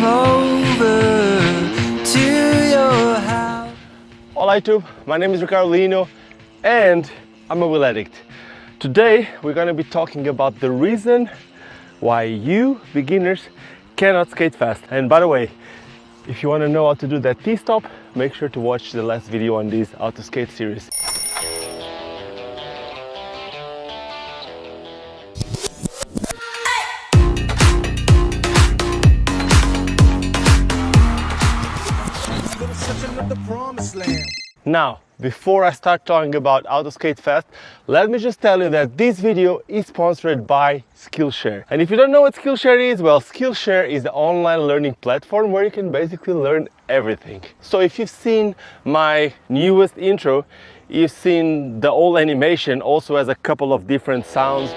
over to your house. Hola YouTube, my name is Ricardo Lino and I'm a wheel addict. Today we're going to be talking about the reason why you beginners cannot skate fast. And by the way, if you want to know how to do that T-stop, make sure to watch the last video on this how to skate series. Now, before I start talking about how to skate fast, let me just tell you that this video is sponsored by Skillshare. And if you don't know what Skillshare is, well, Skillshare is the online learning platform where you can basically learn everything. So if you've seen my newest intro, you've seen the old animation also has a couple of different sounds.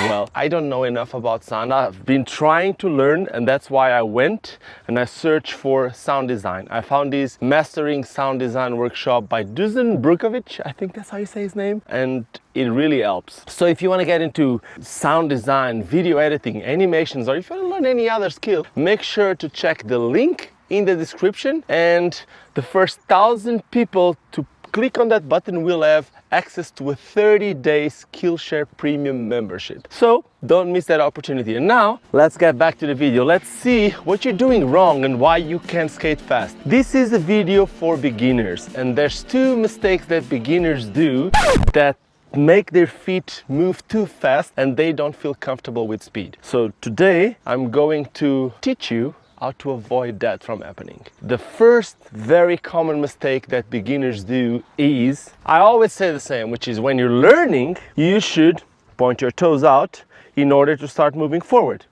Well, I don't know enough about sound. I've been trying to learn, and that's why I went and I searched for sound design. I found this mastering sound design workshop by Dusan Brukovic, I think that's how you say his name, and it really helps. So if you want to get into sound design, video editing, animations, or if you want to learn any other skill, make sure to check the link in the description, and the first 1,000 people to click on that button will have access to a 30-day Skillshare premium membership. So don't miss that opportunity. And now let's get back to the video. Let's see what you're doing wrong and why you can't skate fast. This is a video for beginners, and there's two mistakes that beginners do that make their feet move too fast and they don't feel comfortable with speed. So today I'm going to teach you how to avoid that from happening. The first very common mistake that beginners do is, I always say the same, which is when you're learning, you should point your toes out in order to start moving forward.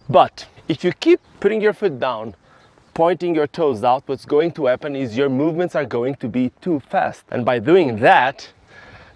But if you keep putting your foot down, pointing your toes out, what's going to happen is your movements are going to be too fast. And by doing that,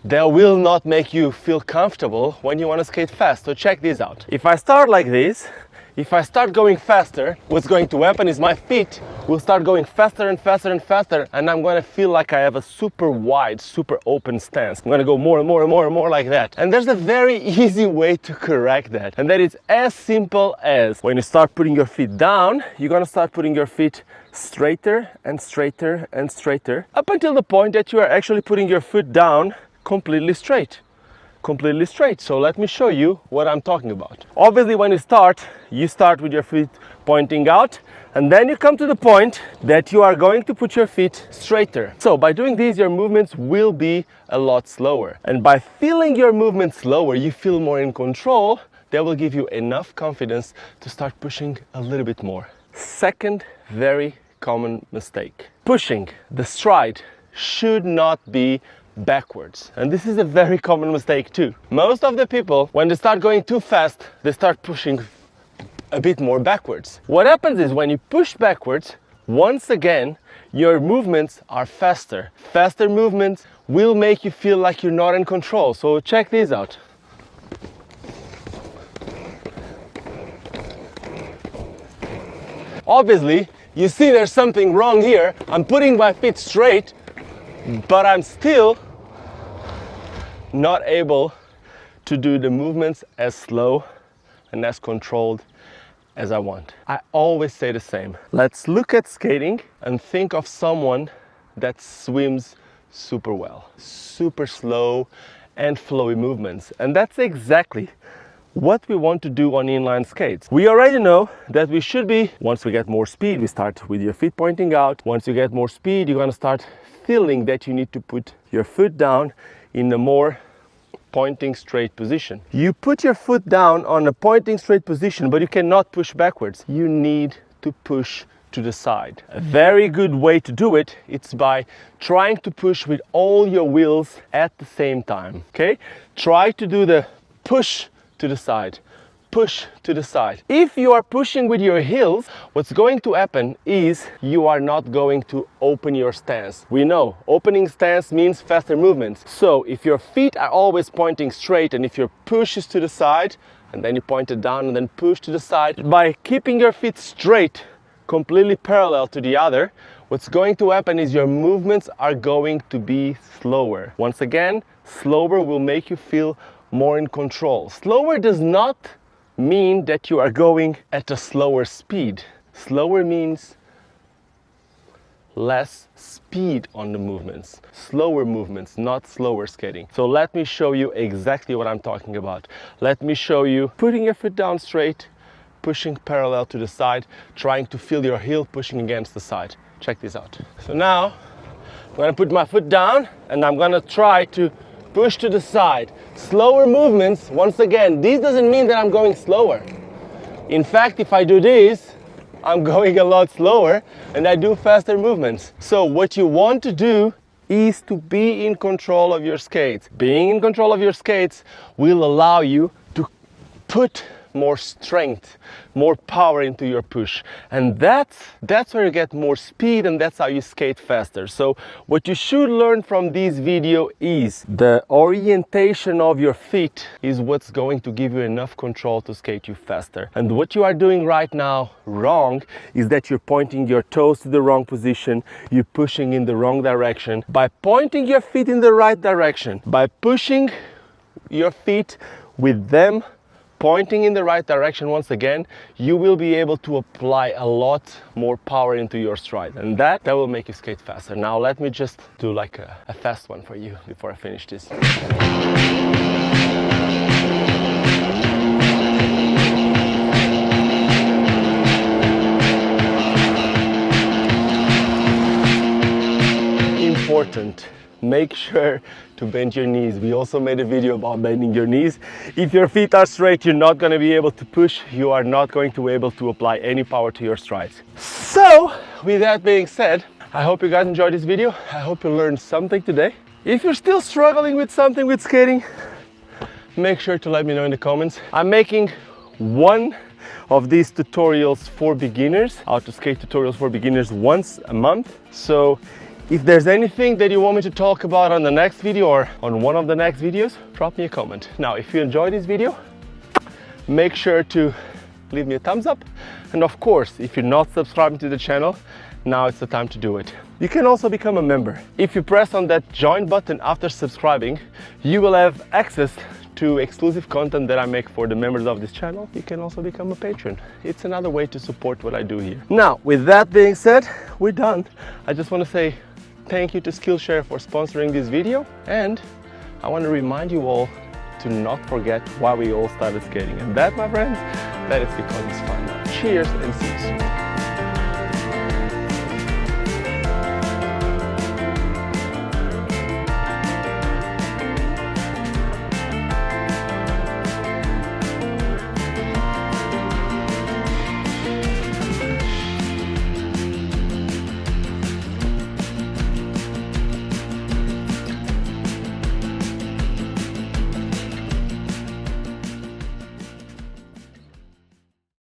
they will not make you feel comfortable when you want to skate fast. So check this out. If I start like this, if I start going faster, what's going to happen is my feet will start going faster and faster and faster, and I'm going to feel like I have a super wide, super open stance. I'm going to go more and more and more and more like that. And there's a very easy way to correct that, and that is as simple as when you start putting your feet down, you're going to start putting your feet straighter and straighter and straighter up until the point that you are actually putting your foot down completely straight. Completely straight. So let me show you what I'm talking about. Obviously, when you start with your feet pointing out, and then you come to the point that you are going to put your feet straighter. So by doing this, your movements will be a lot slower. And by feeling your movements slower, you feel more in control. That will give you enough confidence to start pushing a little bit more. Second very common mistake. Pushing the stride should not be backwards, and this is a very common mistake too. Most of the people, when they start going too fast, they start pushing a bit more backwards. What happens is when you push backwards, once again your movements are faster. Faster movements will make you feel like you're not in control. So check this out. Obviously you see there's something wrong here. I'm putting my feet straight, but I'm still not able to do the movements as slow and as controlled as I want. I always say the same. Let's look at skating and think of someone that swims super well, super slow and flowy movements. And that's exactly what we want to do on inline skates. We already know that we should be, once we get more speed, we start with your feet pointing out. Once you get more speed, you're going to start feeling that you need to put your foot down in a more pointing straight position. You put your foot down on a pointing straight position, but you cannot push backwards. You need to push to the side. A very good way to do it, it's by trying to push with all your wheels at the same time. Okay? Try to do the push to the side, push to the side. If you are pushing with your heels, what's going to happen is you are not going to open your stance. We know opening stance means faster movements. So if your feet are always pointing straight, and if your push is to the side, and then you point it down and then push to the side, by keeping your feet straight, completely parallel to the other, what's going to happen is your movements are going to be slower. Once again, slower will make you feel more in control. Slower does not mean that you are going at a slower speed. Slower means less speed on the movements. Slower movements, not slower skating. So let me show you exactly what I'm talking about. Let me show you putting your foot down straight, pushing parallel to the side, trying to feel your heel pushing against the side. Check this out. So now I'm gonna put my foot down and I'm gonna try to push to the side. Slower movements, once again, this doesn't mean that I'm going slower. In fact, if I do this, I'm going a lot slower and I do faster movements. So what you want to do is to be in control of your skates. Being in control of your skates will allow you to put more strength, more power into your push. And that's where you get more speed, and that's how you skate faster. So what you should learn from this video is the orientation of your feet is what's going to give you enough control to skate you faster. And what you are doing right now wrong is that you're pointing your toes to the wrong position, you're pushing in the wrong direction. By pointing your feet in the right direction, by pushing your feet with them pointing in the right direction, once again, you will be able to apply a lot more power into your stride, and that will make you skate faster. Now let me just do like a fast one for you before I finish this. Important. Make sure to bend your knees. We also made a video about bending your knees. If your feet are straight, you're not going to be able to push. You are not going to be able to apply any power to your strides. So, with that being said, I hope you guys enjoyed this video. I hope you learned something today. If you're still struggling with something with skating, make sure to let me know in the comments. I'm making one of these tutorials for beginners, how to skate tutorials for beginners, once a month. So if there's anything that you want me to talk about on the next video or on one of the next videos, drop me a comment. Now, if you enjoyed this video, make sure to leave me a thumbs up. And of course, if you're not subscribing to the channel, now it's the time to do it. You can also become a member. If you press on that join button after subscribing, you will have access to exclusive content that I make for the members of this channel. You can also become a patron. It's another way to support what I do here. Now, with that being said, we're done. I just want to say thank you to Skillshare for sponsoring this video, and I want to remind you all to not forget why we all started skating. And that, my friends, that is because it's fun. Cheers and see you soon.